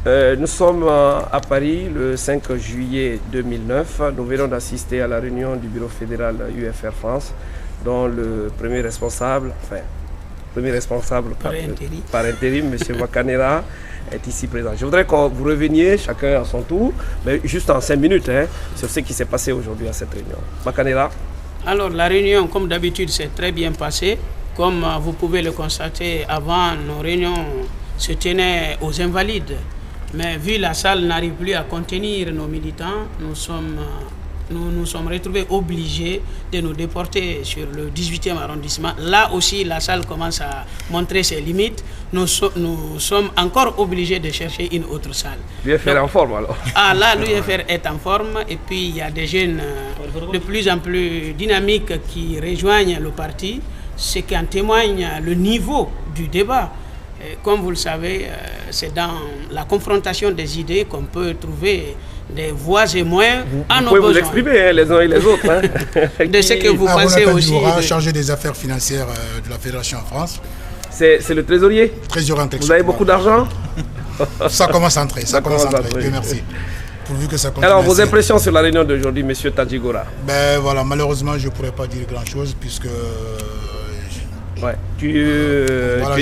Nous sommes à Paris le 5 juillet 2009. Nous venons d'assister à la réunion du bureau fédéral UFR France, dont le premier responsable par intérim, M. Makanera, est ici présent. Je voudrais que vous reveniez chacun à son tour, mais juste en 5 minutes, sur ce qui s'est passé aujourd'hui à cette réunion. Makanera. Alors la réunion, comme d'habitude, s'est très bien passée. Comme vous pouvez le constater, avant, nos réunions se tenaient aux Invalides. Mais vu la salle n'arrive plus à contenir nos militants, nous sommes retrouvés obligés de nous déporter sur le 18e arrondissement. Là aussi, la salle commence à montrer ses limites. Nous sommes encore obligés de chercher une autre salle. L'UFR est en forme alors? Ah là, l'UFR est en forme et puis il y a des jeunes de plus en plus dynamiques qui rejoignent le parti, ce qui en témoigne le niveau du débat. Comme vous le savez, c'est dans la confrontation des idées qu'on peut trouver des voix et moyens à nos besoins. Vous pouvez vous exprimer les uns et les autres. De ce que vous pensez aussi. Chargé des affaires financières de la Fédération en France. C'est le trésorier? Trésorier. Vous avez beaucoup d'argent? Ça commence à entrer. Ça commence à entrer. Dieu merci. Pourvu que ça continue. Alors, vos impressions sur la réunion d'aujourd'hui, M. Tadjigora? Ben voilà, malheureusement, je ne pourrais pas dire grand-chose puisque... Ouais. Tu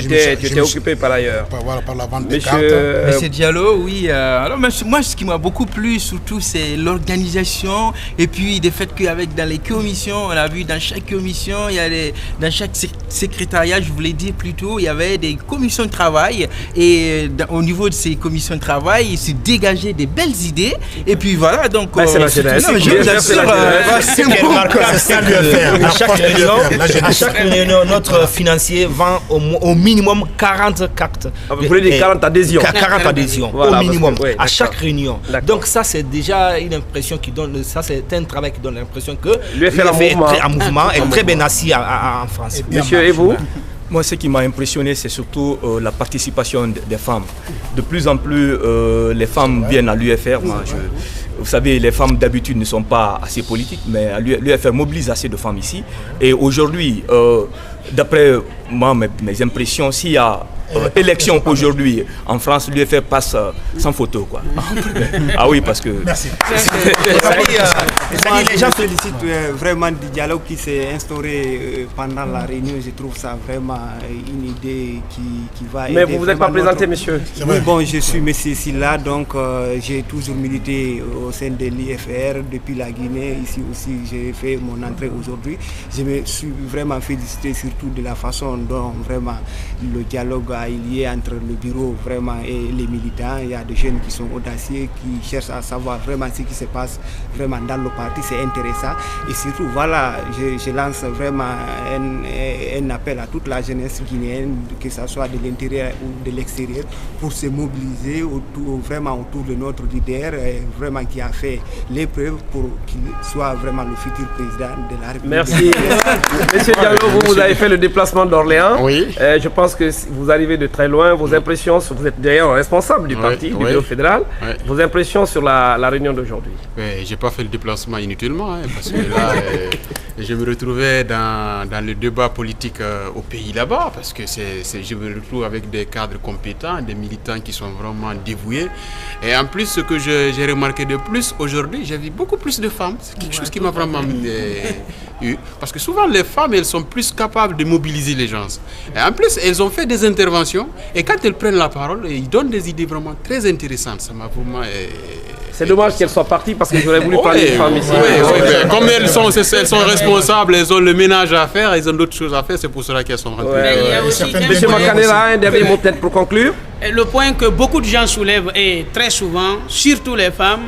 étais occupé par ailleurs. Par la vente de cartes. Monsieur Diallo, oui. Alors, moi, ce qui m'a beaucoup plu, surtout, c'est l'organisation. Et puis, le fait qu'avec dans les commissions, on a vu dans chaque commission, dans chaque secrétariat, je voulais dire plutôt, il y avait des commissions de travail. Et au niveau de ces commissions de travail, il se dégageait des belles idées. Et puis voilà, donc. C'est la jeunesse. À chaque réunion, notre financier vend au minimum 40 cartes. Vous voulez dire 40 adhésions? 40 adhésions, voilà, au minimum, à chaque réunion. Donc ça, c'est déjà une impression qui donne, ça c'est un travail qui donne l'impression que l'UFR est très en mouvement et très bien assis en France. Monsieur, et vous? Moi, ce qui m'a impressionné, c'est surtout la participation des femmes. De plus en plus, les femmes viennent à l'UFR. Vous savez, les femmes d'habitude ne sont pas assez politiques, mais l'UFR mobilise assez de femmes ici. Et aujourd'hui, d'après moi, mes impressions, s'il y a élection aujourd'hui en France, l'UFR passe sans photo, quoi. Ah oui, parce que... Merci. Les gens félicitent vraiment du dialogue qui s'est instauré pendant la réunion. Je trouve ça vraiment une idée qui va aider. Mais vous ne vous êtes pas présenté, monsieur? Oui, bon, je suis monsieur Silla, donc j'ai toujours milité au sein de l'IFR depuis la Guinée. Ici aussi, j'ai fait mon entrée aujourd'hui. Je me suis vraiment félicité surtout de la façon dont vraiment le dialogue a lié entre le bureau vraiment et les militants. Il y a des jeunes qui sont audacieux, qui cherchent à savoir vraiment ce qui se passe vraiment dans le parti. C'est intéressant. Et surtout, voilà, je lance vraiment un appel à toute la jeunesse guinéenne, que ce soit de l'intérieur ou de l'extérieur, pour se mobiliser vraiment autour de notre leader, vraiment qui a fait l'épreuve pour qu'il soit vraiment le futur président de la République. Merci. Monsieur Diallo, vous avez fait le déplacement d'Orléans. Oui. Je pense que vous arrivez de très loin. Vos impressions, vous êtes d'ailleurs responsable du parti, du bureau fédéral. Oui. Vos impressions sur la réunion d'aujourd'hui? Je n'ai pas fait le déplacement inutilement, parce que là, je me retrouvais dans le débat politique au pays là-bas, parce que je me retrouve avec des cadres compétents, des militants qui sont vraiment dévoués. Et en plus, ce que j'ai remarqué de plus aujourd'hui, j'ai vu beaucoup plus de femmes. C'est quelque chose qui m'a vraiment eu. Parce que souvent, les femmes, elles sont plus capables de mobiliser les gens. Et en plus, elles ont fait des interventions. Et quand elles prennent la parole, ils donnent des idées vraiment très intéressantes. Ça m'a vraiment... C'est dommage qu'elles soient parties parce que j'aurais voulu parler des femmes ici. Comme elles sont responsables, elles ont le ménage à faire, elles ont d'autres choses à faire, c'est pour cela qu'elles sont rentrées. Monsieur Makanera, un dernier mot peut-être pour conclure. Le point que beaucoup de gens soulèvent et très souvent, surtout les femmes,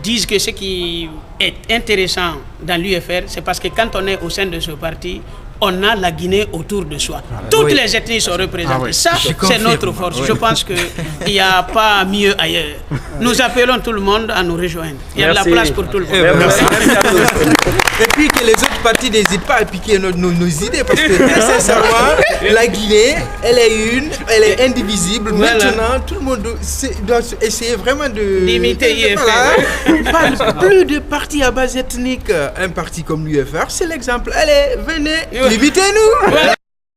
disent que ce qui est intéressant dans l'UFR, c'est parce que quand on est au sein de ce parti, on a la Guinée autour de soi. Toutes les ethnies sont représentées. Ça, c'est notre force. Je pense qu'il n'y a pas mieux ailleurs. Nous appelons tout le monde à nous rejoindre. Il y a de la place pour tout le monde. Merci. Et puis que les autres partis n'hésitent pas à piquer nos idées, parce que très sincèrement, la Guinée, elle est indivisible. Voilà. Maintenant, tout le monde doit essayer vraiment d'imiter l'IFR. Voilà. Plus de partis à base ethnique. Un parti comme l'UFR, c'est l'exemple. Allez, venez, imitez-nous. Voilà.